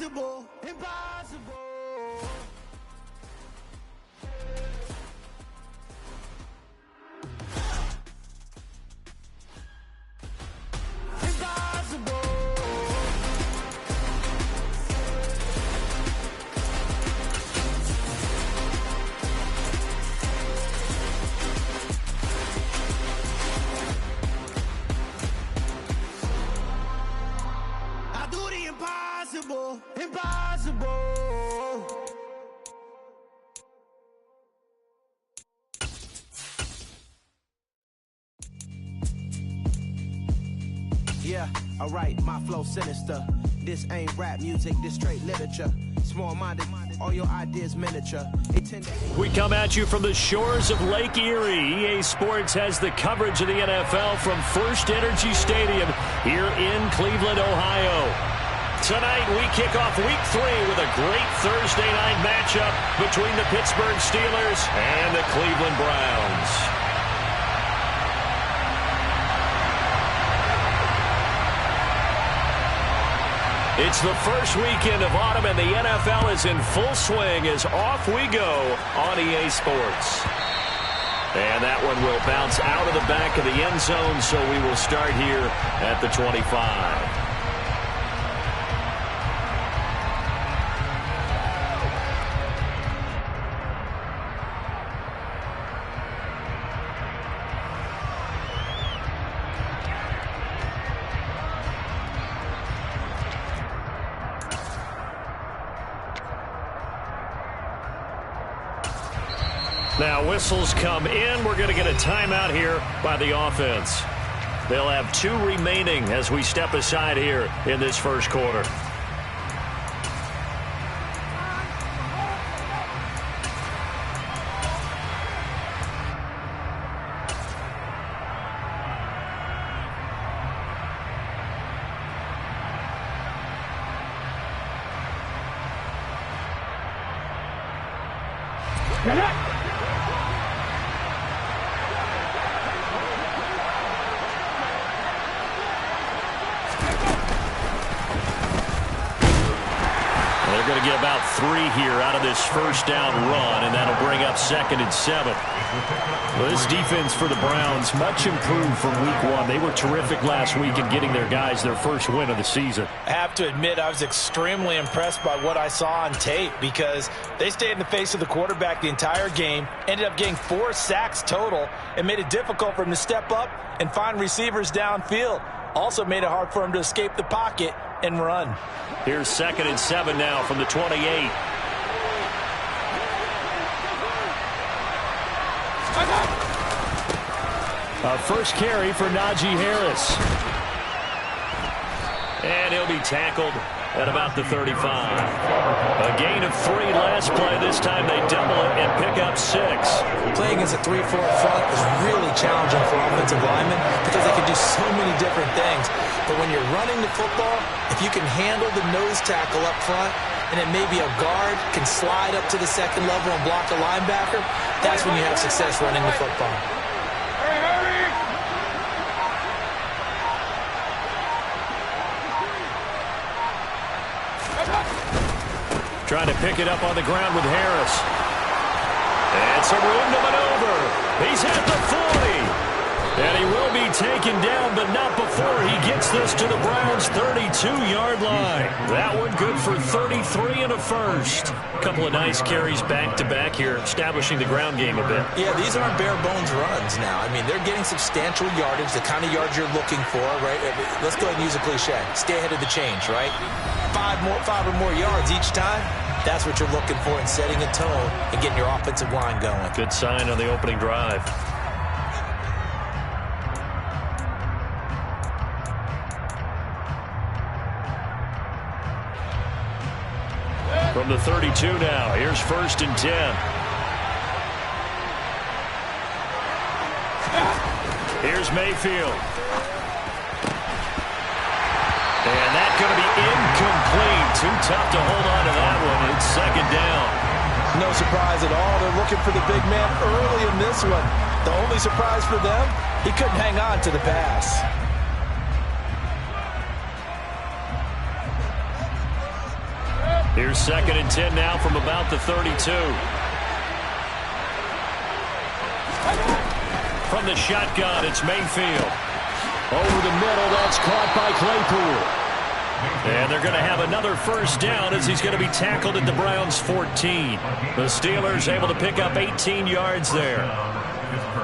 Impossible, impossible. Impossible, impossible. Yeah, alright, my flow sinister. This ain't rap music, this straight literature. Small-minded, all your ideas miniature. We come at you from the shores of Lake Erie. EA Sports has the coverage of the NFL from First Energy Stadium here in Cleveland, Ohio. Tonight, we kick off Week 3 with a great Thursday night matchup between the Pittsburgh Steelers and the Cleveland Browns. It's the first weekend of autumn, and the NFL is in full swing as off we go on EA Sports. And that one will bounce out of the back of the end zone, so we will start here at the 25. Now whistles come in. We're going to get a timeout here by the offense. They'll have 2 remaining as we step aside here in this first quarter. They're going to get about 3 here out of this first down run, and that'll bring up 2nd and 7. Well, this defense for the Browns, much improved from Week 1. They were terrific last week in getting their guys their first win of the season. I have to admit, I was extremely impressed by what I saw on tape because they stayed in the face of the quarterback the entire game, ended up getting 4 sacks total, and made it difficult for him to step up and find receivers downfield. Also made it hard for him to escape the pocket and run. Here's 2nd and 7 now from the 28. First carry for Najee Harris. And he'll be tackled at about the 35. A gain of 3 last play. This time they double it and pick up 6. Playing as a 3-4 front is really challenging for offensive linemen because they can do so many different things. But when you're running the football, if you can handle the nose tackle up front, and then maybe a guard can slide up to the second level and block a linebacker, that's when you have success running the football. Trying to pick it up on the ground with Harris. And some room to maneuver. He's at the 40. And he will be taken down, but not before he gets this to the Browns' 32-yard line. That one good for 33 and a first. A couple of nice carries back-to-back here, establishing the ground game a bit. Yeah, these aren't bare-bones runs now. I mean, they're getting substantial yardage, the kind of yards you're looking for, right? Let's go ahead and use a cliche. Stay ahead of the change, right? 5 or more yards each time. That's what you're looking for in setting a tone and getting your offensive line going. Good sign on the opening drive. From the 32 now, here's 1st and 10. Here's Mayfield. And that's going to be incomplete. Too tough to hold on to that one. It's 2nd down. No surprise at all. They're looking for the big man early in this one. The only surprise for them, he couldn't hang on to the pass. Here's 2nd and 10 now from about the 32. From the shotgun, it's Mayfield. Over the middle, that's caught by Claypool. And they're going to have another first down as he's going to be tackled at the Browns' 14. The Steelers able to pick up 18 yards there.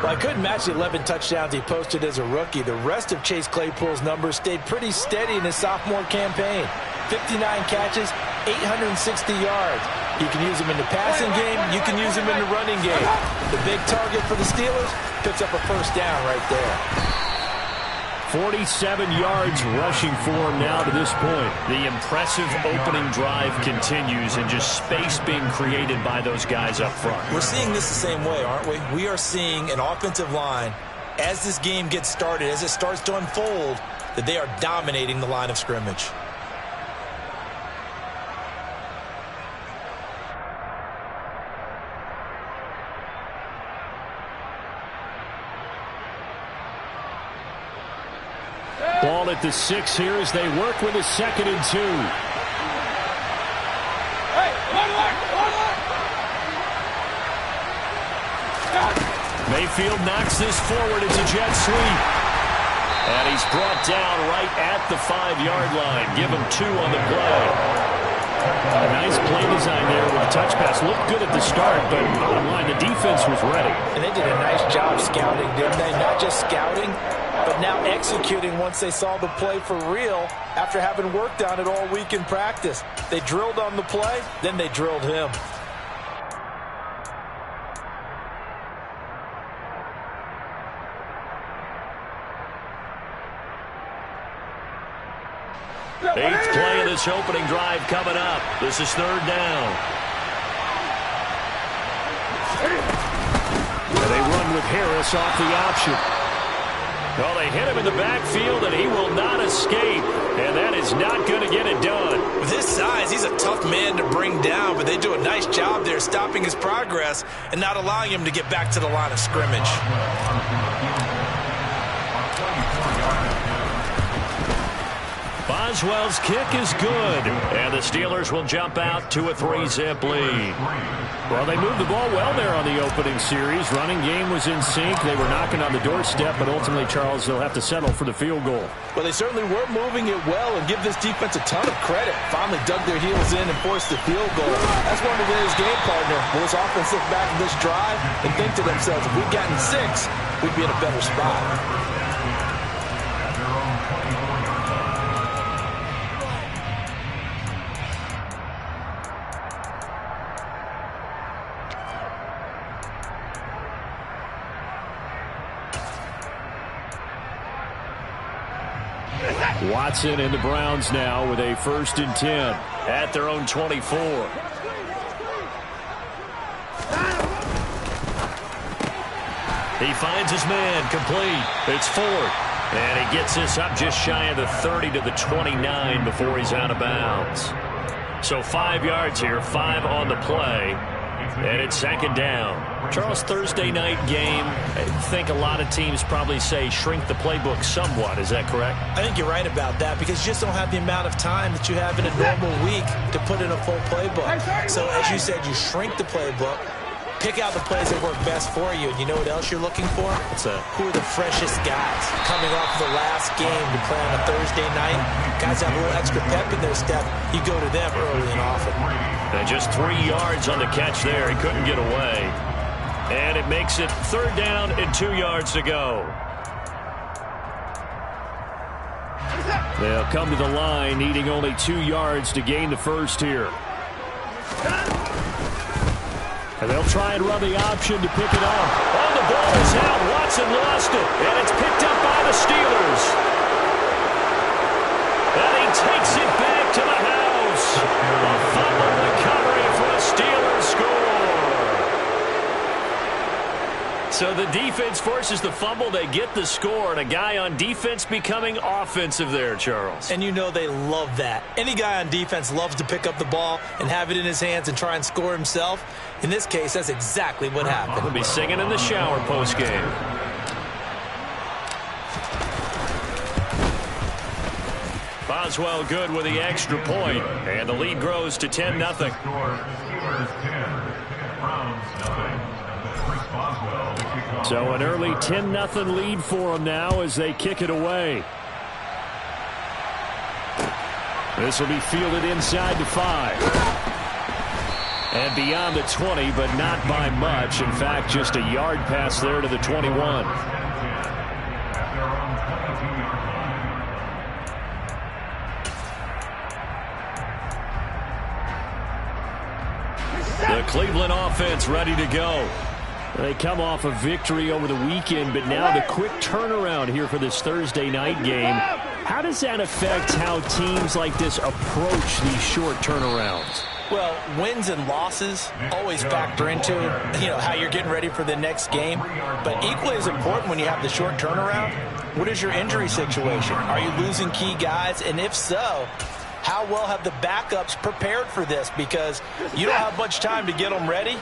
Well, I couldn't match the 11 touchdowns he posted as a rookie. The rest of Chase Claypool's numbers stayed pretty steady in his sophomore campaign. 59 catches, 860 yards. You can use him in the passing game. You can use him in the running game. The big target for the Steelers picks up a first down right there. 47 yards rushing for him now to this point. The impressive opening drive continues and just space being created by those guys up front. We're seeing this the same way, aren't we? We are seeing an offensive line, as this game gets started, as it starts to unfold, that they are dominating the line of scrimmage. Ball at the 6 here as they work with a 2nd and 2. Mayfield knocks this forward. It's a jet sweep. And he's brought down right at the 5-yard line. Give him 2 on the play. A nice play design there with a touch pass. Looked good at the start, but bottom line, the defense was ready. And they did a nice job scouting, didn't they? Not just scouting, but now executing once they saw the play for real after having worked on it all week in practice. They drilled on the play, then they drilled him. Eighth play of this opening drive coming up. This is 3rd down. And they run with Harris off the option. Well, they hit him in the backfield, and he will not escape. And that is not going to get it done. With his size, he's a tough man to bring down, but they do a nice job there stopping his progress and not allowing him to get back to the line of scrimmage. Boswell's kick is good, and the Steelers will jump out to a 3-zip lead. Well, they moved the ball well there on the opening series. Running game was in sync. They were knocking on the doorstep, but ultimately, Charles, they'll have to settle for the field goal. Well, they certainly were moving it well, and give this defense a ton of credit. Finally dug their heels in and forced the field goal. That's one of his game partner. Will this offense look back at this drive and think to themselves, if we'd gotten 6, we'd be in a better spot. Watson and the Browns now with a 1st and 10 at their own 24. He finds his man complete. It's Ford. And he gets this up just shy of the 30 to the 29 before he's out of bounds. So 5 yards here, 5 on the play. And it's 2nd down. Charles, Thursday night game, I think a lot of teams probably say shrink the playbook somewhat. Is that correct? I think you're right about that because you just don't have the amount of time that you have in a normal week to put in a full playbook. So as you said, you shrink the playbook, pick out the plays that work best for you. And you know what else you're looking for? Who are the freshest guys coming off the last game to play on a Thursday night? Guys have a little extra pep in their step. You go to them early and often. And just 3 yards on the catch there. He couldn't get away. And it makes it 3rd down and 2 yards to go. They'll come to the line, needing only 2 yards to gain the first here. And they'll try and run the option to pick it up. Oh, the ball is out. Watson lost it. And it's picked up by the Steelers. And he takes it back to the house. A fumble recovery for a Steelers score. So the defense forces the fumble. They get the score. And a guy on defense becoming offensive there, Charles. And you know they love that. Any guy on defense loves to pick up the ball and have it in his hands and try and score himself. In this case, that's exactly what happened. We'll be singing in the shower post-game. Boswell good with the extra point, and the lead grows to 10-0. So an early 10-0 lead for them now as they kick it away. This will be fielded inside the 5. And beyond the 20, but not by much. In fact, just a yard pass there to the 21. The Cleveland offense ready to go. They come off a victory over the weekend, but now the quick turnaround here for this Thursday night game. How does that affect how teams like this approach these short turnarounds? Well, wins and losses always factor into, how you're getting ready for the next game. But equally as important when you have the short turnaround, what is your injury situation? Are you losing key guys? And if so, how well have the backups prepared for this? Because you don't have much time to get them ready.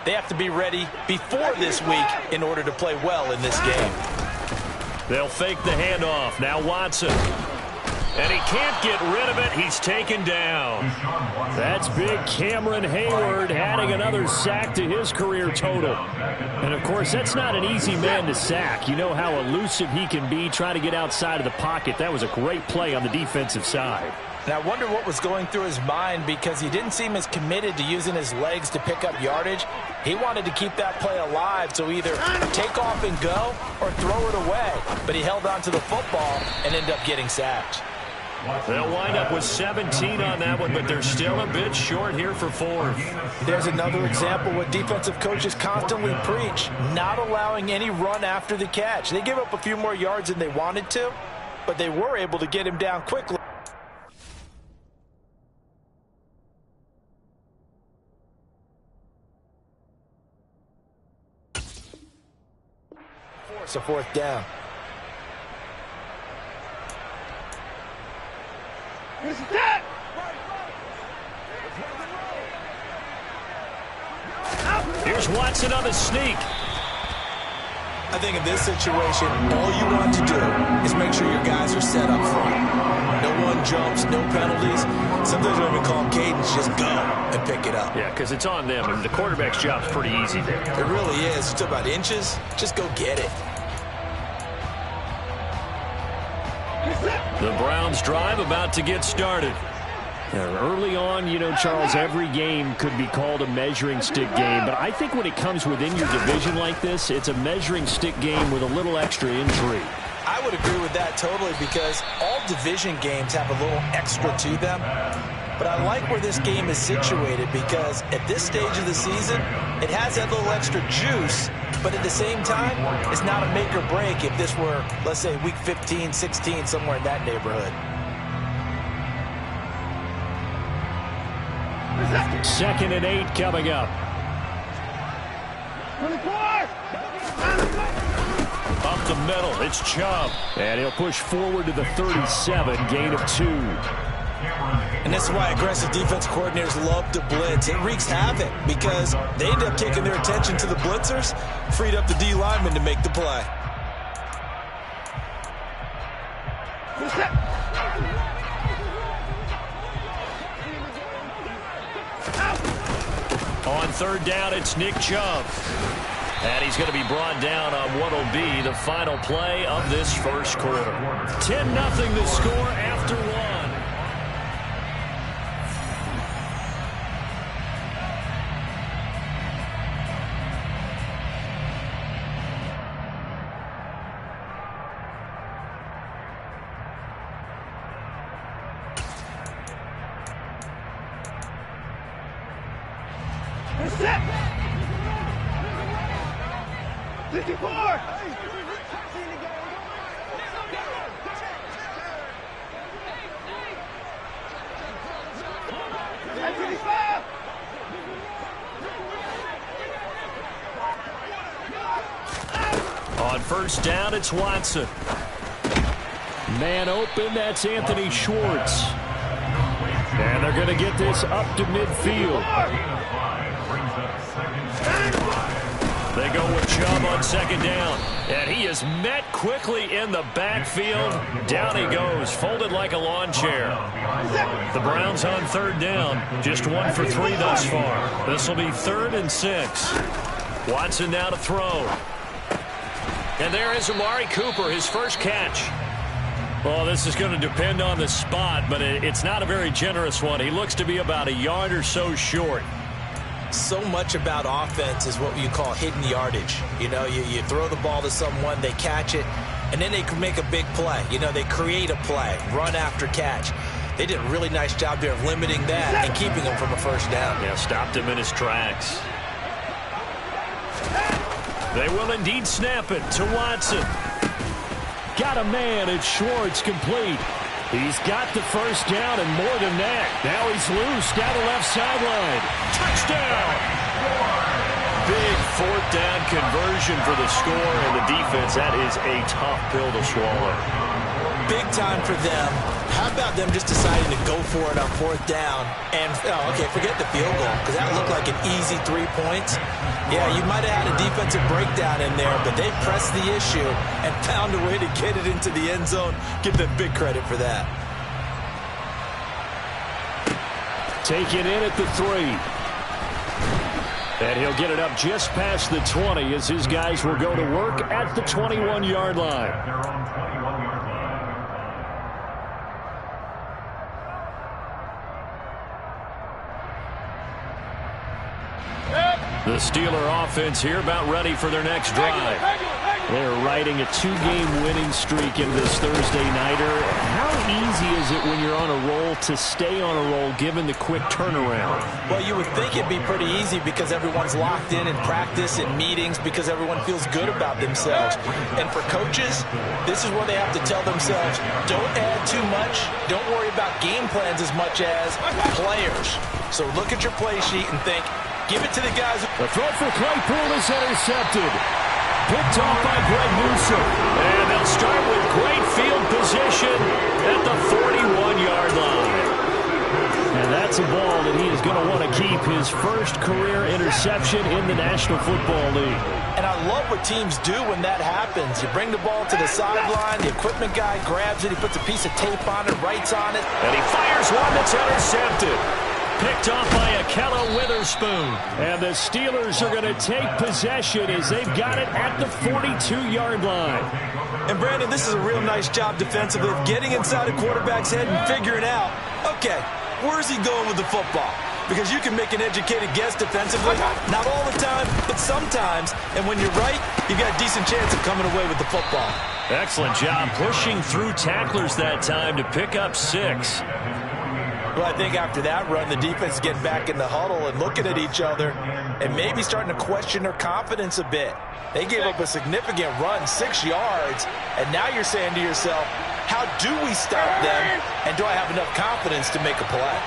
They have to be ready before this week in order to play well in this game. They'll fake the handoff. Now Watson. And he can't get rid of it. He's taken down. That's big Cameron Hayward adding another sack to his career total. And, of course, that's not an easy man to sack. You know how elusive he can be trying to get outside of the pocket. That was a great play on the defensive side. And I wonder what was going through his mind because he didn't seem as committed to using his legs to pick up yardage. He wanted to keep that play alive, so either take off and go or throw it away. But he held on to the football and ended up getting sacked. They'll wind up with 17 on that one, but they're still a bit short here for 4th. There's another example what defensive coaches constantly preach, not allowing any run after the catch. They give up a few more yards than they wanted to, but they were able to get him down quickly. Force a 4th down. Here's Watson on the sneak. I think in this situation, all you want to do is make sure your guys are set up front. No one jumps, no penalties. Sometimes we even call them cadence, just go and pick it up. Yeah, because it's on them, and the quarterback's job's pretty easy there. It really is. It's about inches. Just go get it. The Browns drive about to get started. Early on, Charles, every game could be called a measuring stick game. But I think when it comes within your division like this, it's a measuring stick game with a little extra intrigue. I would agree with that totally because all division games have a little extra to them. But I like where this game is situated because at this stage of the season, it has that little extra juice. But at the same time, it's not a make or break if this were, let's say, week 15, 16, somewhere in that neighborhood. 2nd and 8 coming up. Up the middle, it's Chubb. And he'll push forward to the 37, gain of 2. And this is why aggressive defense coordinators love to blitz. It wreaks havoc because they end up taking their attention to the blitzers, freed up the D lineman to make the play. On 3rd down, it's Nick Chubb. And he's going to be brought down on what will be the final play of this first quarter. 10-0 the score after 1. On 1st down, it's Watson. Man open, that's Anthony Schwartz. And they're going to get this up to midfield. They go with Chubb on second down. And he is met quickly in the backfield. Down he goes, folded like a lawn chair. The Browns on third down. Just 1 for 3 thus far. This will be 3rd and 6. Watson now to throw. And there is Amari Cooper, his first catch. Well, this is going to depend on the spot, but it's not a very generous one. He looks to be about a yard or so short. So much about offense is what you call hidden yardage. You know, you throw the ball to someone, they catch it, and then they can make a big play. You know, they create a play, run after catch. They did a really nice job there of limiting that and keeping him from a first down. Yeah, stopped him in his tracks. They will indeed snap it to Watson. Got a man, it's Schwartz, complete. He's got the first down and more than that. Now he's loose down the left sideline. Touchdown! Big 4th down conversion for the score, and the defense, that is a tough pill to swallow. Big time for them. How about them just deciding to go for it on 4th down? And, okay, forget the field goal, because that looked like an easy 3 points. Yeah, you might have had a defensive breakdown in there, but they pressed the issue and found a way to get it into the end zone. Give them big credit for that. Taken in at the 3. And he'll get it up just past the 20 as his guys will go to work at the 21-yard line. The Steeler offense here about ready for their next drive. They're riding a 2-game winning streak in this Thursday nighter. How easy is it when you're on a roll to stay on a roll given the quick turnaround? Well, you would think it'd be pretty easy because everyone's locked in practice and meetings because everyone feels good about themselves. And for coaches, this is where they have to tell themselves, don't add too much. Don't worry about game plans as much as players. So look at your play sheet and think, give it to the guys. The throw for Claypool is intercepted. Picked off by Greg Newsome. And they'll start with great field position at the 41-yard line. And that's a ball that he is going to want to keep, his first career interception in the National Football League. And I love what teams do when that happens. You bring the ball to the sideline, the equipment guy grabs it, he puts a piece of tape on it, writes on it. And he fires one that's intercepted. Picked off by Ahkello Witherspoon. And the Steelers are going to take possession as they've got it at the 42-yard line. And, Brandon, this is a real nice job defensively of getting inside a quarterback's head and figuring out, okay, where's he going with the football? Because you can make an educated guess defensively. Not all the time, but sometimes. And when you're right, you've got a decent chance of coming away with the football. Excellent job pushing through tacklers that time to pick up 6. Well, I think after that run, the defense is getting back in the huddle and looking at each other and maybe starting to question their confidence a bit. They gave up a significant run, 6 yards, and now you're saying to yourself, how do we stop them, and do I have enough confidence to make a play?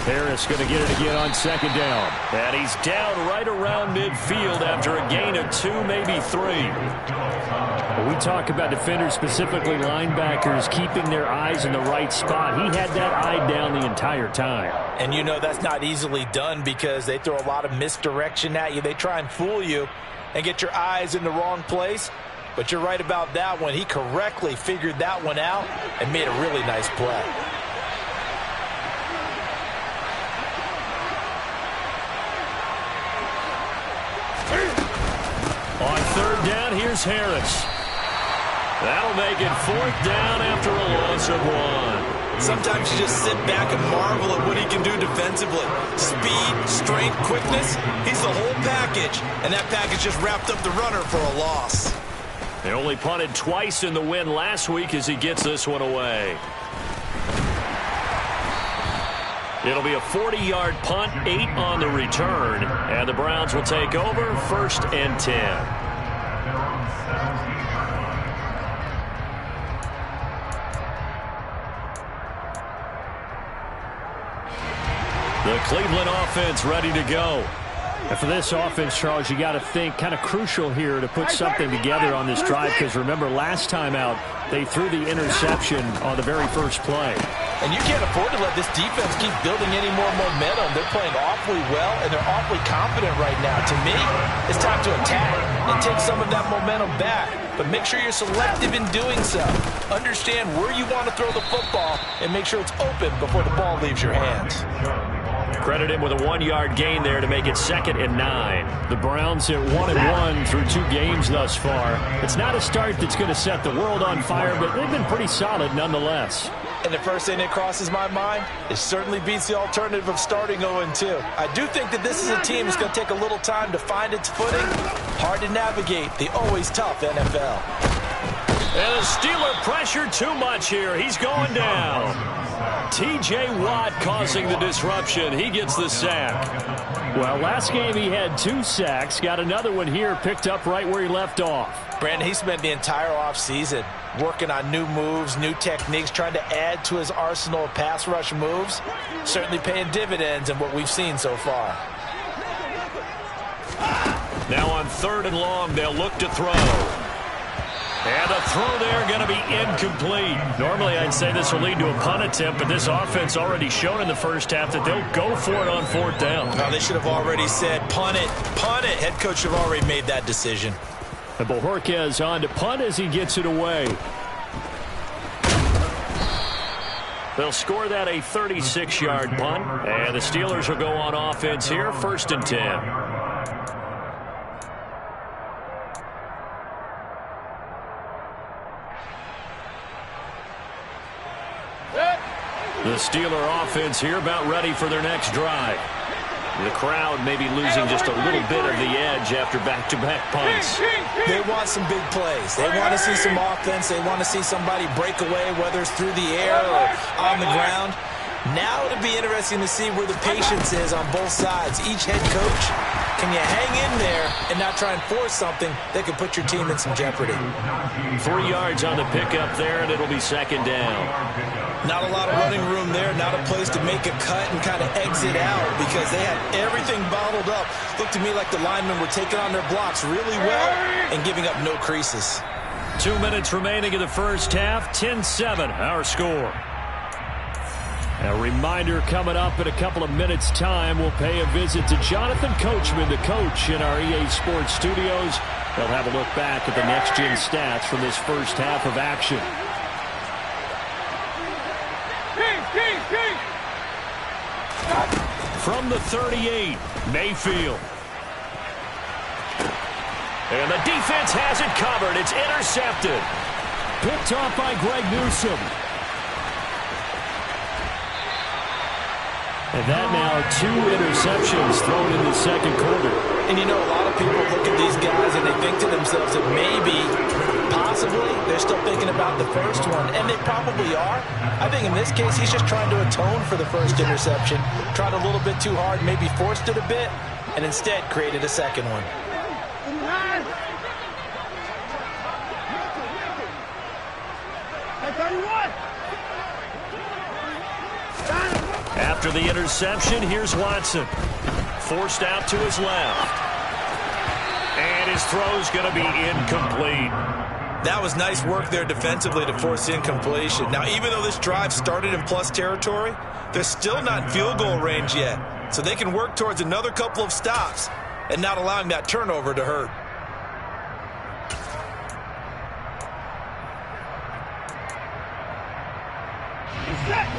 Harris going to get it again on second down. And he's down right around midfield after a gain of 2, maybe 3. When we talk about defenders, specifically linebackers, keeping their eyes in the right spot, he had that eye down the entire time. And you know that's not easily done because they throw a lot of misdirection at you. They try and fool you and get your eyes in the wrong place. But you're right about that one. He correctly figured that one out and made a really nice play. On third down, here's Harris. That'll make it 4th down after a loss of 1. Sometimes you just sit back and marvel at what he can do defensively. Speed, strength, quickness, he's the whole package. And that package just wrapped up the runner for a loss. They only punted twice in the win last week as he gets this one away. It'll be a 40-yard punt, 8 on the return, and the Browns will take over 1st and 10. The Cleveland offense ready to go. And for this offense, Charles, you got to think kind of crucial here to put something together on this drive because remember last time out, they threw the interception on the very first play. And you can't afford to let this defense keep building any more momentum. They're playing awfully well, and they're awfully confident right now. To me, it's time to attack and take some of that momentum back. But make sure you're selective in doing so. Understand where you want to throw the football and make sure it's open before the ball leaves your hands. Credit him with a 1-yard gain there to make it 2nd and 9. The Browns at 1-1 through 2 games thus far. It's not a start that's going to set the world on fire, but they've been pretty solid nonetheless. And the first thing that crosses my mind, it certainly beats the alternative of starting 0-2. I do think that this is a team that's going to take a little time to find its footing. Hard to navigate the always tough NFL. And the Steeler pressure too much here. He's going down. T.J. Watt causing the disruption. He gets the sack. Well, last game he had 2 sacks. Got another one here, picked up right where he left off. Brandon, he spent the entire offseason working on new moves, new techniques, trying to add to his arsenal of pass rush moves. Certainly paying dividends in what we've seen so far. Now on 3rd and long, they'll look to throw. And the throw there going to be incomplete. Normally I'd say this will lead to a punt attempt, but this offense already shown in the first half that they'll go for it on 4th down. No, they should have already said punt it, punt it. Head coach should have already made that decision. And Bojorquez on to punt as he gets it away. They'll score that a 36-yard punt. And the Steelers will go on offense here, 1st and 10. The Steeler offense here about ready for their next drive. The crowd may be losing just a little bit of the edge after back-to-back punts. They want some big plays. They want to see some offense. They want to see somebody break away, whether it's through the air or on the ground. Now it'll be interesting to see where the patience is on both sides. Each head coach, can you hang in there and not try and force something that could put your team in some jeopardy? 3 yards on the pickup there, and it'll be 2nd down. Not a lot of running room there, not a place to make a cut and kind of exit out because they had everything bottled up. Looked to me like the linemen were taking on their blocks really well and giving up no creases. 2 minutes remaining in the first half, 10-7 our score. A reminder coming up in a couple of minutes' time, we'll pay a visit to Jonathan Coachman, the coach in our EA Sports studios. They'll have a look back at the next-gen stats from this first half of action. From the 38, Mayfield. And the defense has it covered. It's intercepted. Picked off by Greg Newsome. And that now 2 interceptions thrown in the second quarter. And you know, a lot of people look at these guys and they think to themselves that maybe, possibly, they're still thinking about the first one. And they probably are. I think in this case, he's just trying to atone for the first interception. Tried a little bit too hard, maybe forced it a bit, and instead created a second one. After the interception, here's Watson. Forced out to his left. And his throw's going to be incomplete. That was nice work there defensively to force incompletion. Now, even though this drive started in plus territory, they're still not in field goal range yet. So they can work towards another couple of stops and not allowing that turnover to hurt.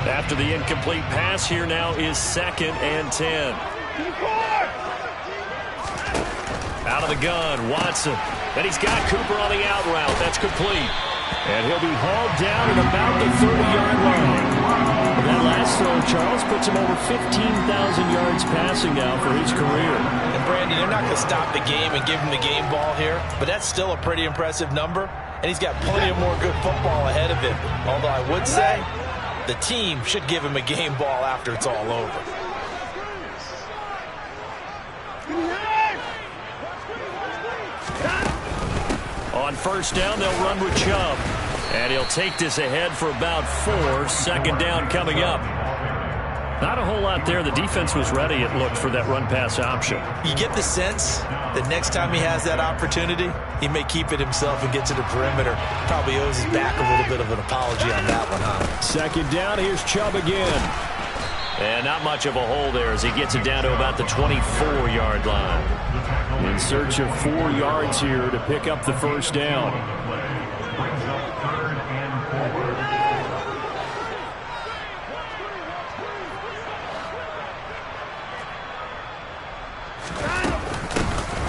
After the incomplete pass, here now is 2nd and 10. Out of the gun, Watson. Then he's got Cooper on the out route. That's complete. And he'll be hauled down at about the 30-yard line. And that last throw, Charles, puts him over 15,000 yards passing now for his career. And, Brandon, they're not going to stop the game and give him the game ball here, but that's still a pretty impressive number, and he's got plenty of more good football ahead of him. Although I would say the team should give him a game ball after it's all over. On first down, they'll run with Chubb. And he'll take this ahead for about 4. 2nd down coming up. Not a whole lot there. The defense was ready, it looked, for that run-pass option. You get the sense that next time he has that opportunity, he may keep it himself and get to the perimeter. Probably owes his back a little bit of an apology on that one, huh? Second down, here's Chubb again. And not much of a hole there as he gets it down to about the 24-yard line. In search of 4 yards here to pick up the first down.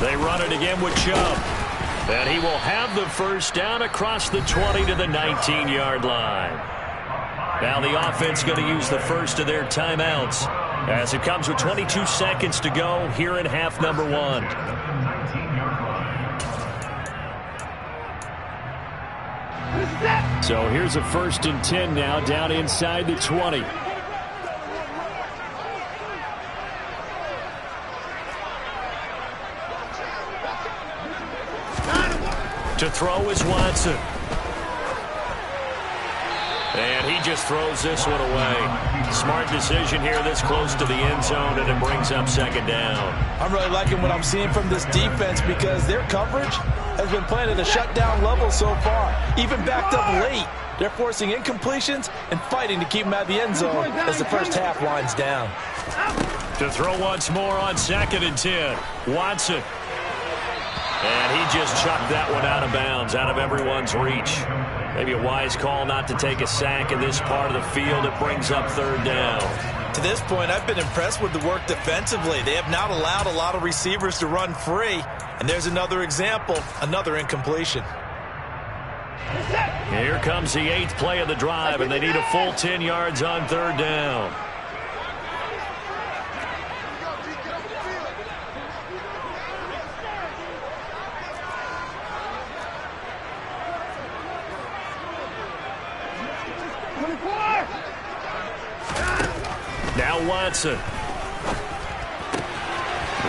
They run it again with Chubb. And he will have the first down across the 20 to the 19-yard line. Now the offense going to use the first of their timeouts as it comes with 22 seconds to go here in half number 1. So here's a 1st and 10 now down inside the 20. To throw is Watson. And he just throws this one away. Smart decision here this close to the end zone, and it brings up second down. I'm really liking what I'm seeing from this defense because their coverage has been playing at a shutdown level so far. Even backed up late, they're forcing incompletions and fighting to keep them out of the end zone as the first half winds down. To throw once more on 2nd and 10. Watson. And he just chucked that one out of bounds, out of everyone's reach. Maybe a wise call not to take a sack in this part of the field. It brings up 3rd down. To this point, I've been impressed with the work defensively. They have not allowed a lot of receivers to run free. And there's another example, another incompletion. Here comes the 8th play of the drive, and they need a full 10 yards on 3rd down. Now Watson.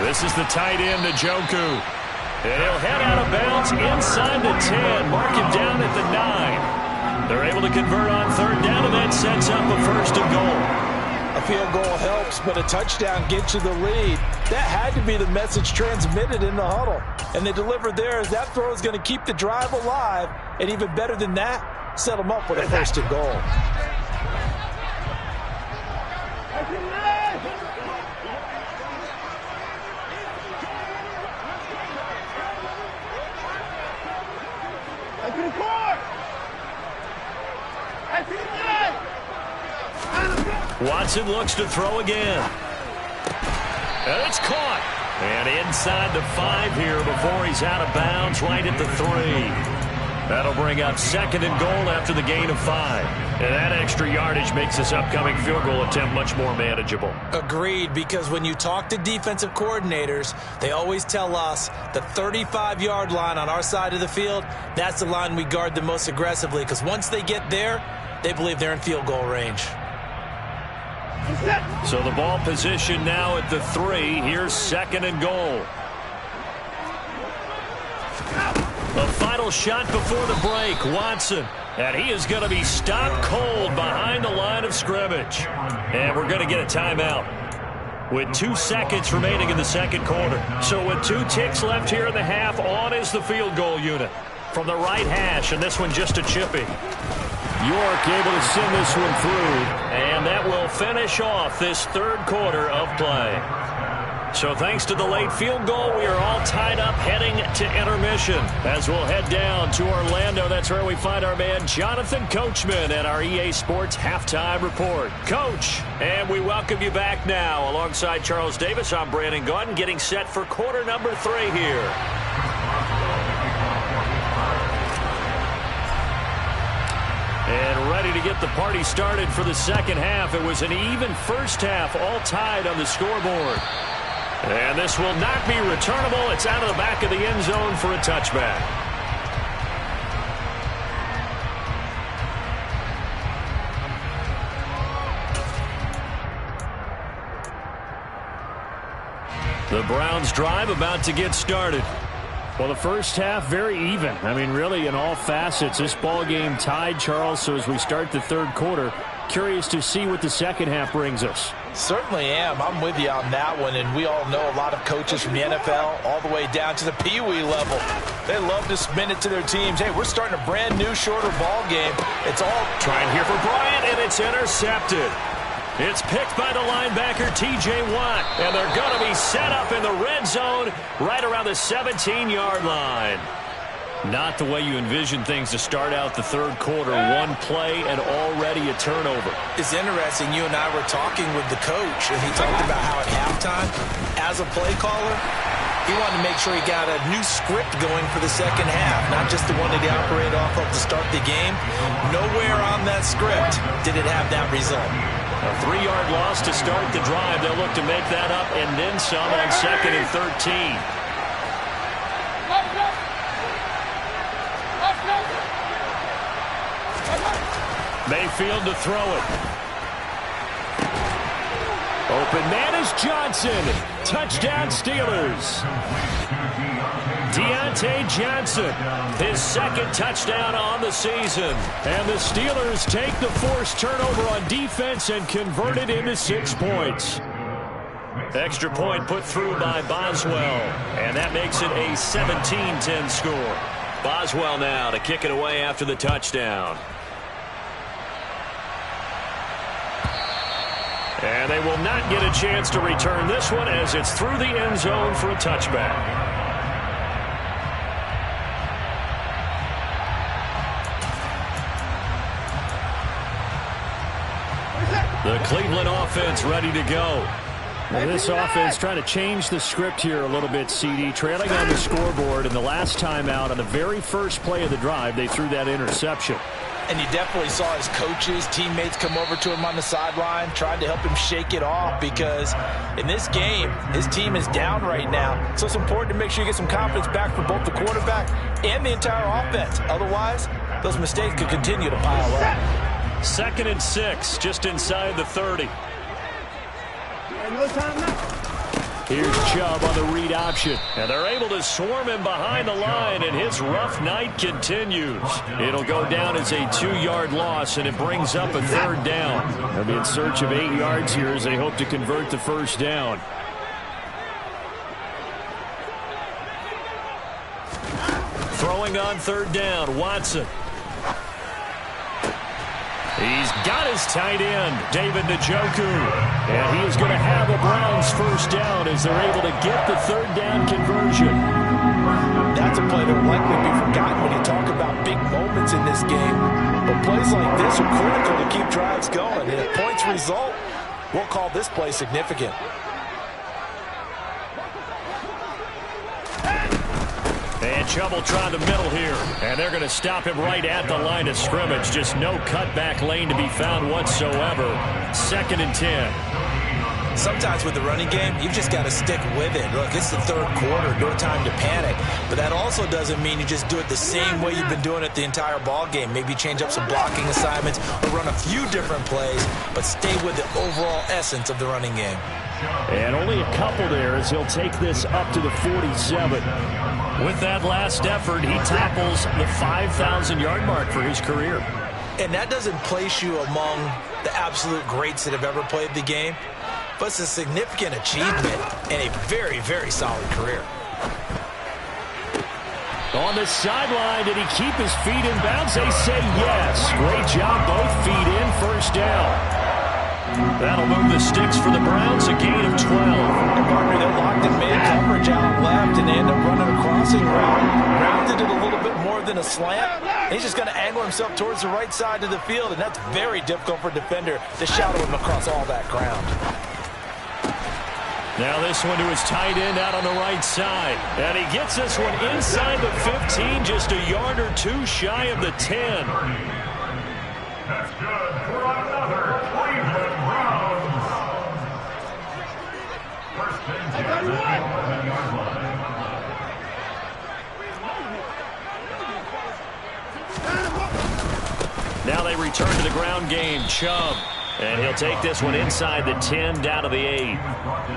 This is the tight end, Njoku. And he'll head out of bounds inside the 10. Mark him down at the 9. They're able to convert on 3rd down, and that sets up a 1st and goal. A field goal helps, but a touchdown gets you the lead. That had to be the message transmitted in the huddle. And they delivered there as that throw is going to keep the drive alive. And even better than that, set them up with a 1st and goal. Watson looks to throw again. And it's caught. And inside the 5 here before he's out of bounds, right at the 3. That'll bring up 2nd and goal after the gain of 5. And that extra yardage makes this upcoming field goal attempt much more manageable. Agreed, because when you talk to defensive coordinators, they always tell us the 35-yard line on our side of the field, that's the line we guard the most aggressively, because once they get there, they believe they're in field goal range. So the ball position now at the 3. Here's 2nd and goal. The final shot before the break, Watson. And he is going to be stopped cold behind the line of scrimmage. And we're going to get a timeout with 2 seconds remaining in the 2nd quarter. So with 2 ticks left here in the half, on is the field goal unit from the right hash, and this one just a chippy. York able to send this one through. And that will finish off this 3rd quarter of play. So thanks to the late field goal, we are all tied up heading to intermission. As we'll head down to Orlando, that's where we find our man Jonathan Coachman at our EA Sports Halftime Report. Coach, and we welcome you back now. Alongside Charles Davis, I'm Brandon Gaudin, getting set for quarter number 3 here. And ready to get the party started for the 2nd half. It was an even first half, all tied on the scoreboard. And this will not be returnable. It's out of the back of the end zone for a touchback. The Browns drive about to get started. Well, the first half, very even. I mean, really, in all facets, this ball game tied, Charles. So as we start the 3rd quarter, curious to see what the 2nd half brings us. Certainly am. I'm with you on that one, and we all know a lot of coaches from the NFL all the way down to the Pee Wee level. They love to spin it to their teams. Hey, we're starting a brand new, shorter ball game. It's all trying here for Bryant, and it's intercepted. It's picked by the linebacker, T.J. Watt, and they're going to be set up in the red zone right around the 17-yard line. Not the way you envision things to start out the third quarter. One play and already a turnover. It's interesting. You and I were talking with the coach, and he talked about how at halftime, as a play caller, he wanted to make sure he got a new script going for the second half, not just the one that he operated off of to start the game. Nowhere on that script did it have that result. A 3-yard loss to start the drive. They'll look to make that up and then some on 2nd and 13. Mayfield to throw it. Open man is Johnson. Touchdown Steelers. Deontay Johnson, his second touchdown on the season. And the Steelers take the forced turnover on defense and convert it into 6 points. Extra point put through by Boswell. And that makes it a 17-10 score. Boswell now to kick it away after the touchdown. And they will not get a chance to return this one as it's through the end zone for a touchback. The Cleveland offense ready to go. Well, this offense trying to change the script here a little bit, CD. Trailing on the scoreboard, and the last time out on the very first play of the drive, they threw that interception. And you definitely saw his coaches, teammates come over to him on the sideline, trying to help him shake it off because in this game, his team is down right now. So it's important to make sure you get some confidence back for both the quarterback and the entire offense. Otherwise, those mistakes could continue to pile up. 2nd and 6, just inside the 30. Here's Chubb on the read option. And they're able to swarm him behind the line, and his rough night continues. It'll go down as a 2-yard loss, and it brings up a 3rd down. They'll be in search of 8 yards here as they hope to convert the first down. Throwing on 3rd down, Watson. He's got his tight end, David Njoku. And he is going to have a Browns first down as they're able to get the 3rd down conversion. That's a play that will likely be forgotten when you talk about big moments in this game. But plays like this are critical to keep drives going. And if points result, we'll call this play significant. And Chubb will try the middle here. And they're going to stop him right at the line of scrimmage. Just no cutback lane to be found whatsoever. 2nd and 10. Sometimes with the running game, you've just got to stick with it. Look, it's the 3rd quarter, no time to panic. But that also doesn't mean you just do it the same way you've been doing it the entire ball game. Maybe change up some blocking assignments or run a few different plays, but stay with the overall essence of the running game. And only a couple there as he'll take this up to the 47. With that last effort, he topples the 5,000-yard mark for his career. And that doesn't place you among the absolute greats that have ever played the game, but it's a significant achievement and a very, very solid career. On the sideline, did he keep his feet in bounds? They say yes. Great job, both feet in, first down. That'll move the sticks for the Browns, a gain of 12. And partner, they're locked in man coverage out left, and they end up running a crossing route. Rounded it a little bit more than a slant. He's just going to angle himself towards the right side of the field, and that's very difficult for a defender to shadow him across all that ground. Now this one to his tight end out on the right side. And he gets this one inside the 15, just a yard or two shy of the 10. That's good for another Cleveland Browns. First and 10 at the 11-yard line. Now they return to the ground game. Chubb And he'll take this one inside the 10 down to the 8.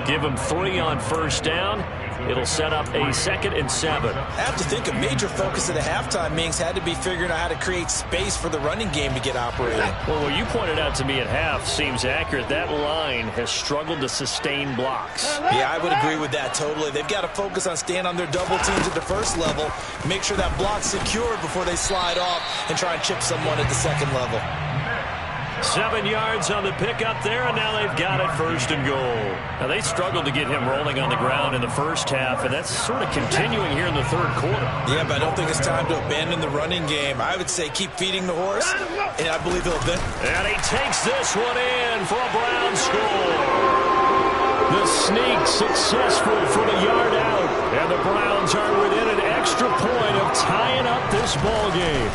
Give him 3 on first down. It'll set up a 2nd and 7. I have to think a major focus at the halftime means had to be figuring out how to create space for the running game to get operating. Well, what you pointed out to me at half seems accurate. That line has struggled to sustain blocks. Yeah, I would agree with that totally. They've got to focus on staying on their double teams at the first level, make sure that block's secured before they slide off and try and chip someone at the second level. 7 yards on the pickup there, and now they've got it 1st and goal. Now, they struggled to get him rolling on the ground in the first half, and that's sort of continuing here in the 3rd quarter. Yeah, but I don't think it's time to abandon the running game. I would say keep feeding the horse, and I believe he'll then. And he takes this one in for a Brown score. The sneak successful from a yard out, and the Browns are within an extra point of tying up this ball game.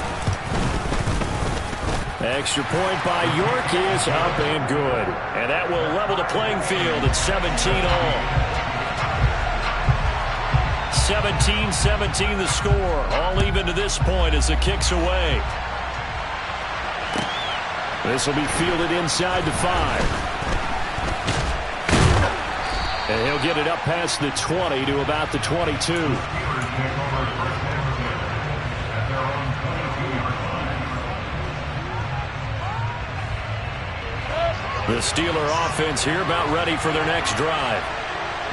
Extra point by York is up and good. And that will level the playing field at 17 all. 17-17 the score. All even to this point as the kick's away. This will be fielded inside the 5. And he'll get it up past the 20 to about the 22. The Steeler offense here about ready for their next drive.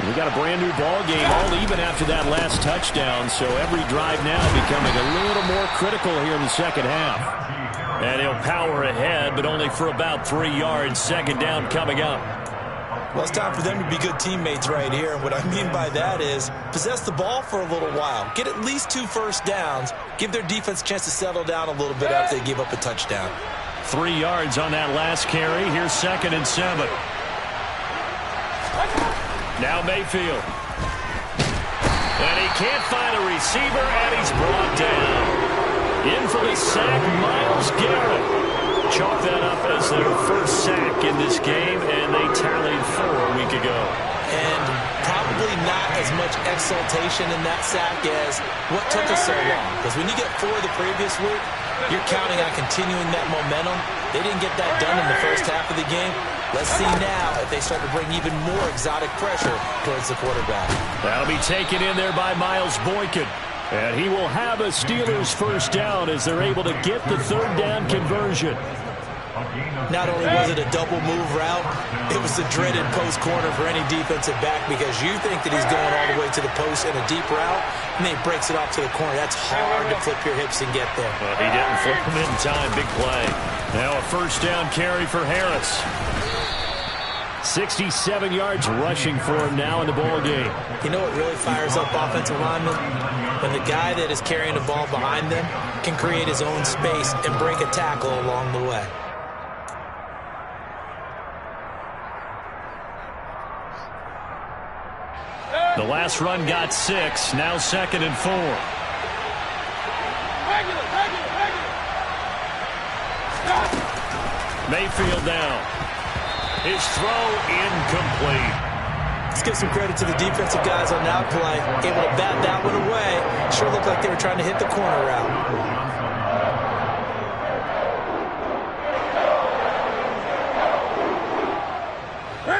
We got a brand new ball game all even after that last touchdown, so every drive now becoming a little more critical here in the second half. And he'll power ahead, but only for about 3 yards. 2nd down coming up. Well, it's time for them to be good teammates right here. And what I mean by that is possess the ball for a little while. Get at least 2 first downs. Give their defense a chance to settle down a little bit after they give up a touchdown. 3 yards on that last carry. Here's 2nd and 7. Now Mayfield. And he can't find a receiver, and he's brought down. In for the sack, Myles Garrett. Chalk that up as their first sack in this game, and they tallied 4 a week ago. And probably not as much exultation in that sack as what took us so long. Because when you get 4 the previous week, you're counting on continuing that momentum. They didn't get that done in the first half of the game. Let's see now if they start to bring even more exotic pressure towards the quarterback. That'll be taken in there by Miles Boykin. And he will have a Steelers first down as they're able to get the 3rd down conversion. Not only was it a double move route, it was the dreaded post corner for any defensive back because you think that he's going all the way to the post in a deep route, and then he breaks it off to the corner. That's hard to flip your hips and get there. Well, he didn't flip him in time. Big play. Now a first down carry for Harris. 67 yards rushing for him now in the ball game. You know what really fires up offensive linemen? When the guy that is carrying the ball behind them can create his own space and break a tackle along the way. The last run got 6. Now 2nd and 4. Mayfield down. His throw incomplete. Let's give some credit to the defensive guys on that play. Able to bat that one away. Sure looked like they were trying to hit the corner route.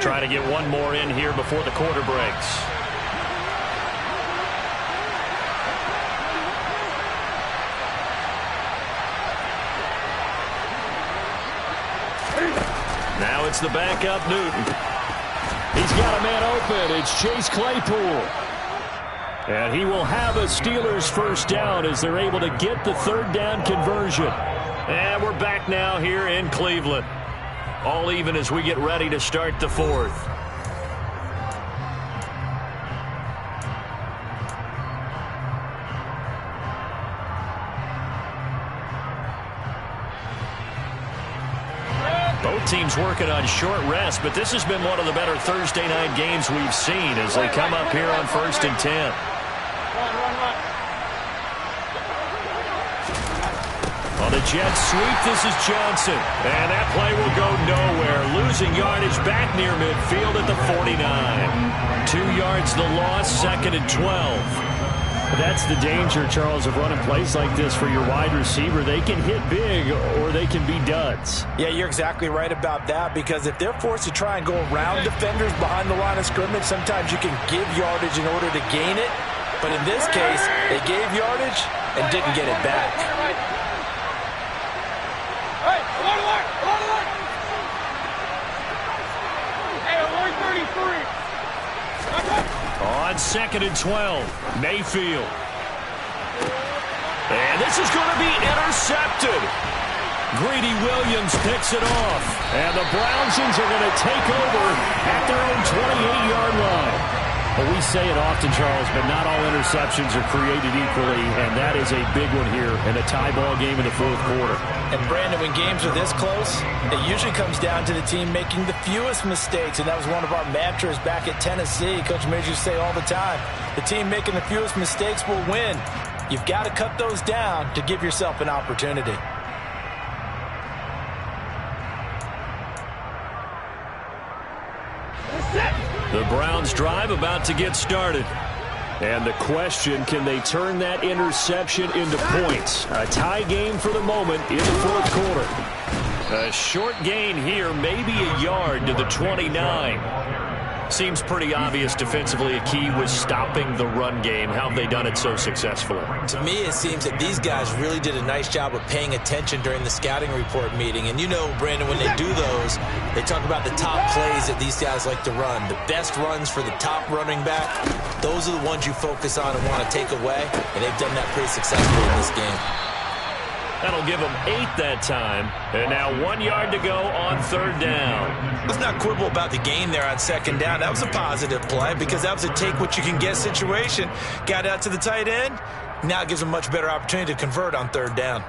Try to get one more in here before the quarter breaks. Now it's the backup Newton. He's got a man open. It's Chase Claypool. And he will have a Steelers first down as they're able to get the 3rd down conversion. And we're back now here in Cleveland. All even as we get ready to start the 4th. Both teams working on short rest, but this has been one of the better Thursday night games we've seen as they come up here on 1st and 10. On the jet sweep, this is Johnson. And that play will go nowhere. Losing yardage back near midfield at the 49. 2 yards the loss, 2nd and 12. That's the danger, Charles, of running plays like this for your wide receiver. They can hit big or they can be duds. Yeah, you're exactly right about that, because if they're forced to try and go around defenders behind the line of scrimmage, sometimes you can give yardage in order to gain it. But in this case, they gave yardage and didn't get it back. On 2nd and 12, Mayfield. And this is going to be intercepted. Greedy Williams picks it off. And the Browns are going to take over at their own 28-yard line. Well, we say it often, Charles, but not all interceptions are created equally, and that is a big one here in a tie ball game in the fourth quarter. And, Brandon, when games are this close, it usually comes down to the team making the fewest mistakes, and that was one of our mantras back at Tennessee. Coach Midge used to say all the time, the team making the fewest mistakes will win. You've got to cut those down to give yourself an opportunity. The Browns drive about to get started. And the question, can they turn that interception into points? A tie game for the moment in the fourth quarter. A short gain here, maybe a yard to the 29. Seems pretty obvious defensively a key was stopping the run game. How have they done it so successfully? To me, it seems that these guys really did a nice job of paying attention during the scouting report meeting. And you know, Brandon, when they do those, they talk about the top plays that these guys like to run. The best runs for the top running back, those are the ones you focus on and want to take away. And they've done that pretty successfully in this game. That'll give them 8 that time. And now 1 yard to go on 3rd down. Let's not quibble about the gain there on 2nd down. That was a positive play because that was a take-what-you-can-get situation. Got out to the tight end. Now it gives them a much better opportunity to convert on 3rd down.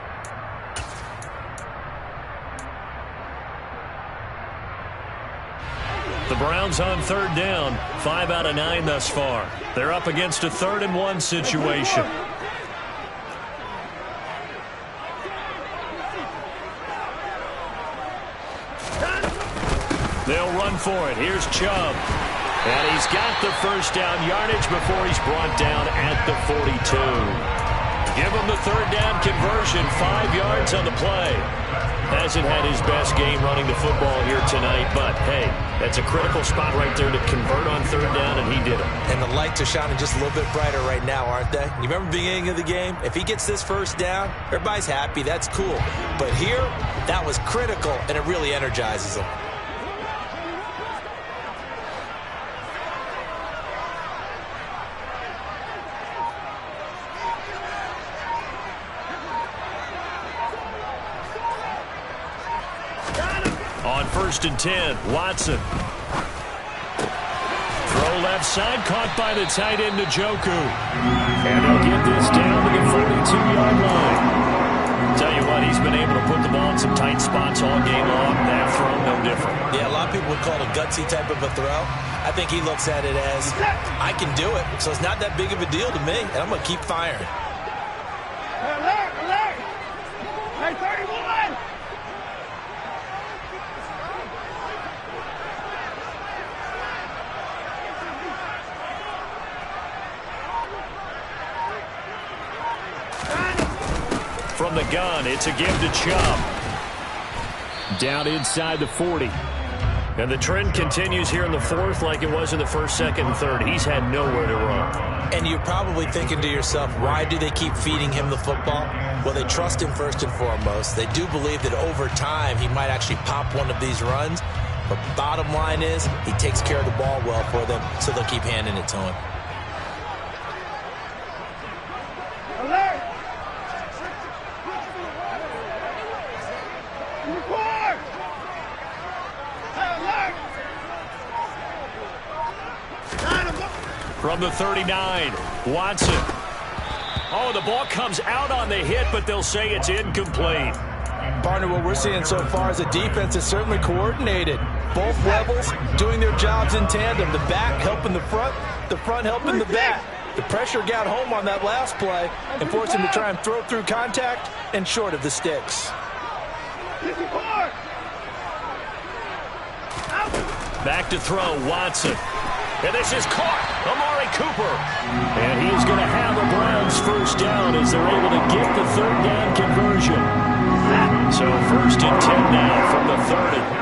The Browns on 3rd down. 5 out of 9 thus far. They're up against a 3rd and 1 situation. They'll run for it. Here's Chubb. And he's got the first down yardage before he's brought down at the 42. Give him the 3rd down conversion. 5 yards on the play. Hasn't had his best game running the football here tonight, but, hey, that's a critical spot right there to convert on 3rd down, and he did it. And the lights are shining just a little bit brighter right now, aren't they? You remember the beginning of the game? If he gets this first down, everybody's happy. That's cool. But here, that was critical, and it really energizes him. On 1st and 10, Watson. Throw left side, caught by the tight end, Njoku. And they'll get this down to the 42-yard line. Tell you what, he's been able to put the ball in some tight spots all game long. That throw, no different. Yeah, a lot of people would call it a gutsy type of a throw. I think he looks at it as, I can do it, so it's not that big of a deal to me, and I'm going to keep firing. Hey, 31! From the gun, it's a give to Chubb. Down inside the 40. And the trend continues here in the fourth like it was in the 1st, 2nd, and 3rd. He's had nowhere to run. And you're probably thinking to yourself, why do they keep feeding him the football? Well, they trust him first and foremost. They do believe that over time he might actually pop one of these runs. But bottom line is he takes care of the ball well for them, so they'll keep handing it to him. Alert! From the 39, Watson. Oh, the ball comes out on the hit, but they'll say it's incomplete. Partner, what we're seeing so far is the defense is certainly coordinated. Both levels doing their jobs in tandem. The back helping the front helping the back. The pressure got home on that last play and forced him to try and throw through contact and short of the sticks. Back to throw, Watson. And this is caught. Amari Cooper. And he's going to have a Browns first down as they're able to get the third down conversion. So 1st and 10 now from the 30.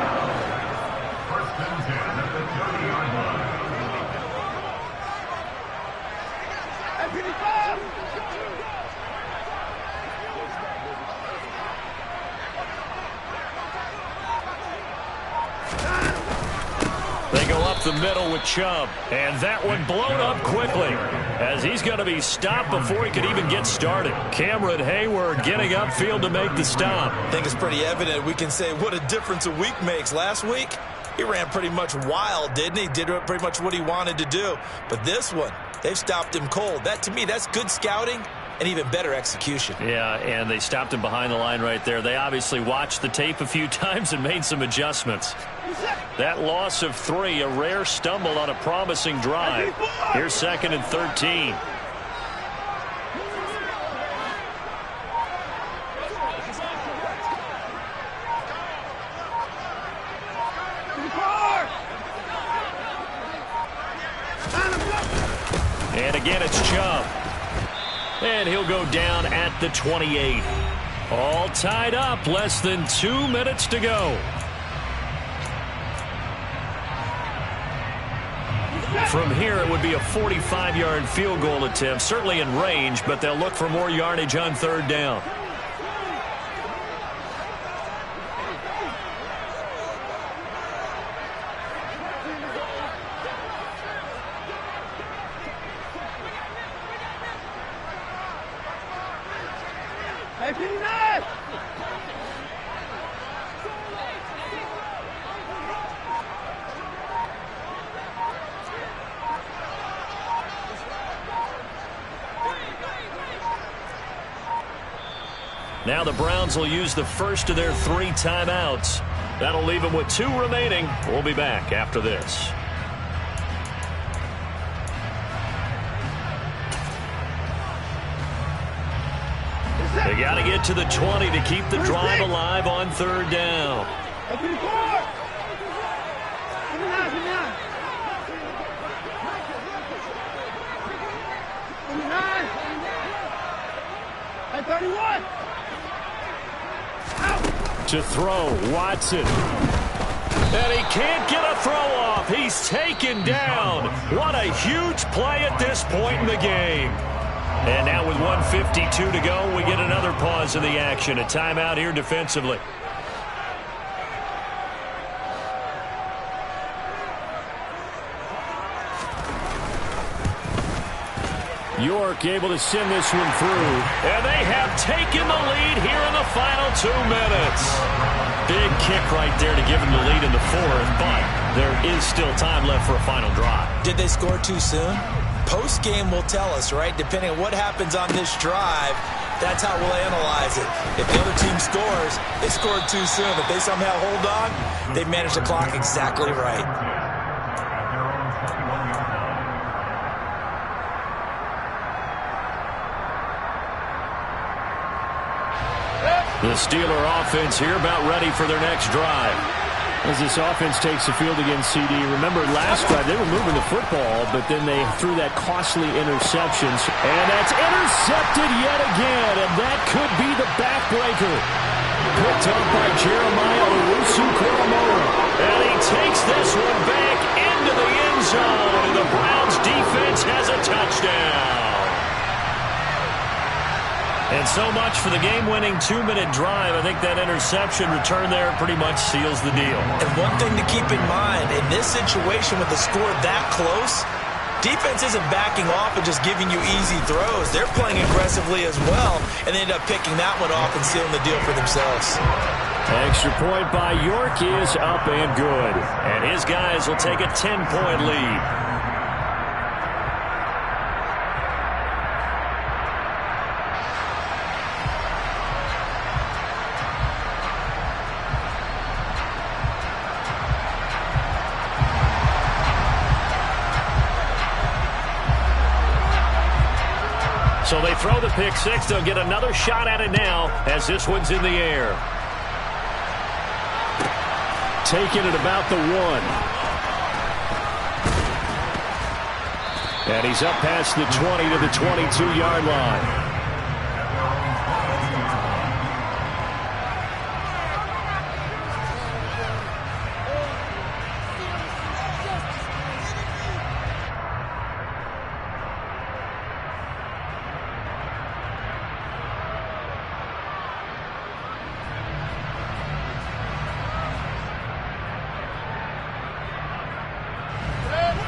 They go up the middle with Chubb. And that one blown up quickly as he's going to be stopped before he could even get started. Cameron Hayward getting upfield to make the stop. I think it's pretty evident. We can say what a difference a week makes. Last week, he ran pretty much wild, didn't he? Did pretty much what he wanted to do. But this one, they've stopped him cold. That, to me, that's good scouting and even better execution. Yeah, and they stopped him behind the line right there. They obviously watched the tape a few times and made some adjustments. That loss of 3, a rare stumble on a promising drive. Here's 2nd and 13. And again, it's Chubb. And he'll go down at the 28. All tied up, less than 2 minutes to go. From here, it would be a 45-yard field goal attempt, certainly in range, but they'll look for more yardage on 3rd down. Now the Browns will use the first of their 3 timeouts. That'll leave them with 2 remaining. We'll be back after this. They got to get to the 20 to keep the drive alive on 3rd down. To throw, Watson. And he can't get a throw off. He's taken down. What a huge play at this point in the game. And now with 1:52 to go, we get another pause in the action. A timeout here defensively. York able to send this one through. And they have taken the lead here in the final 2 minutes. Big kick right there to give them the lead in the 4th, but there is still time left for a final drive. Did they score too soon? Post-game will tell us, right? Depending on what happens on this drive, that's how we'll analyze it. If the other team scores, they scored too soon. If they somehow hold on, they've managed the clock exactly right. The Steeler offense here about ready for their next drive. As this offense takes the field against CD, remember last drive they were moving the football, but then they threw that costly interceptions. And that's intercepted yet again, and that could be the backbreaker. Picked up by Jeremiah Owusu-Koramoah. And he takes this one back into the end zone, and the Browns defense has a touchdown. And so much for the game-winning 2-minute drive. I think that interception return there pretty much seals the deal. And one thing to keep in mind, in this situation with the score that close, defense isn't backing off and just giving you easy throws. They're playing aggressively as well, and they end up picking that one off and sealing the deal for themselves. Extra point by York is up and good. And his guys will take a 10-point lead. So they throw the pick six. They'll get another shot at it now as this one's in the air. Taking it about the 1. And he's up past the 20 to the 22-yard line.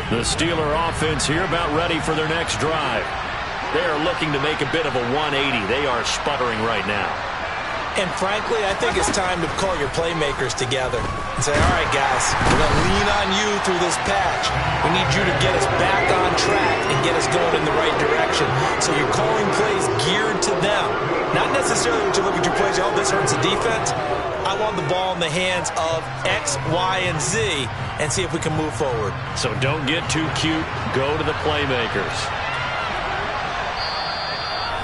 The Steeler offense here about ready for their next drive. They are looking to make a bit of a 180. They are sputtering right now. And frankly, I think it's time to call your playmakers together and say, all right, guys, we're going to lean on you through this patch. We need you to get us back on track and get us going in the right direction. So you're calling plays geared to them. Not necessarily what you look at your plays, oh, this hurts the defense. I want the ball in the hands of X, Y, and Z and see if we can move forward. So don't get too cute. Go to the playmakers.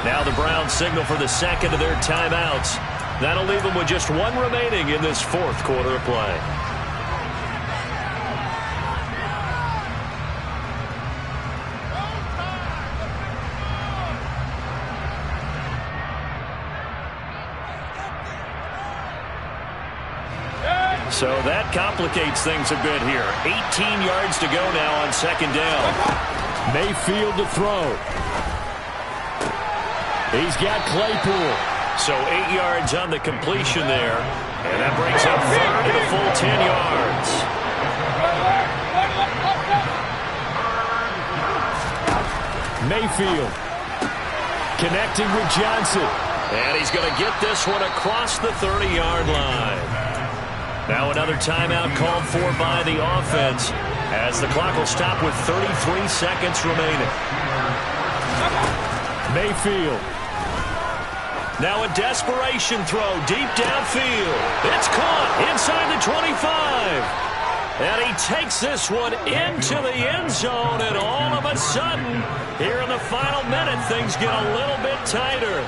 Now the Browns signal for the second of their timeouts. That'll leave them with just one remaining in this fourth quarter of play. So that complicates things a bit here. 18 yards to go now on second down. Mayfield to throw. He's got Claypool. So 8 yards on the completion there. And that brings up third and a full 10 yards. Mayfield connecting with Johnson. And he's going to get this one across the 30-yard line. Now another timeout called for by the offense as the clock will stop with 33 seconds remaining. Mayfield. Now a desperation throw deep downfield. It's caught inside the 25. And he takes this one into the end zone, and all of a sudden, here in the final minute, things get a little bit tighter.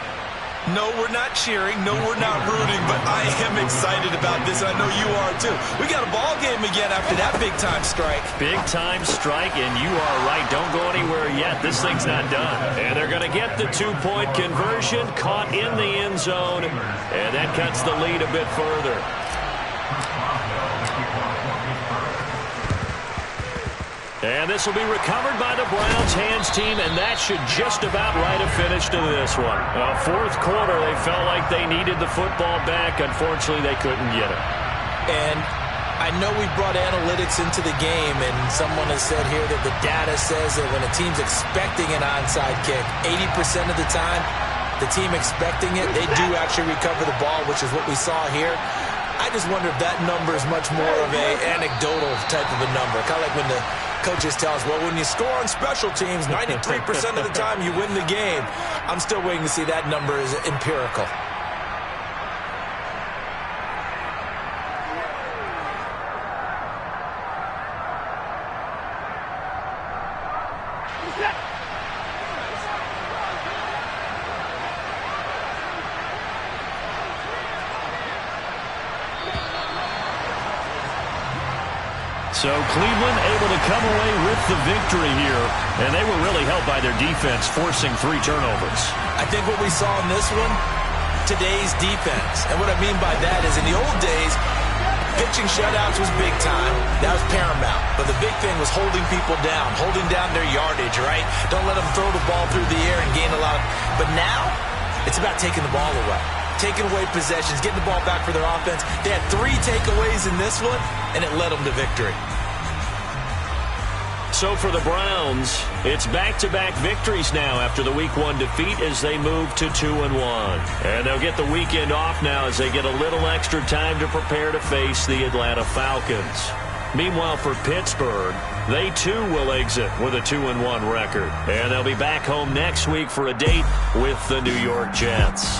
No, we're not cheering. No, we're not rooting, but I am excited about this. I know you are, too. We got a ball game again after that big-time strike. Big-time strike, and you are right. Don't go anywhere yet. This thing's not done. And they're going to get the two-point conversion, caught in the end zone, and that cuts the lead a bit further. And this will be recovered by the Browns hands team, and that should just about write a finish to this one. Fourth quarter, they felt like they needed the football back. Unfortunately, they couldn't get it. And I know we brought analytics into the game, and someone has said here that the data says that when a team's expecting an onside kick, 80% of the time, the team expecting it, they do actually recover the ball, which is what we saw here. I just wonder if that number is much more of an anecdotal type of a number. Kind of like when the coaches tell us, well, when you score on special teams, 93% of the time you win the game. I'm still waiting to see that number is empirical. So Cleveland able to come away with the victory here, and they were really helped by their defense, forcing 3 turnovers. I think what we saw in this one, today's defense. And what I mean by that is in the old days, pitching shutouts was big time. That was paramount. But the big thing was holding people down, holding down their yardage, right? Don't let them throw the ball through the air and gain a lot. But now, it's about taking the ball away. Taking away possessions, getting the ball back for their offense. They had 3 takeaways in this one, and it led them to victory. So for the Browns, it's back-to-back victories now after the Week 1 defeat as they move to 2-1. And they'll get the weekend off now as they get a little extra time to prepare to face the Atlanta Falcons. Meanwhile, for Pittsburgh, they too will exit with a 2-1 record. And they'll be back home next week for a date with the New York Jets.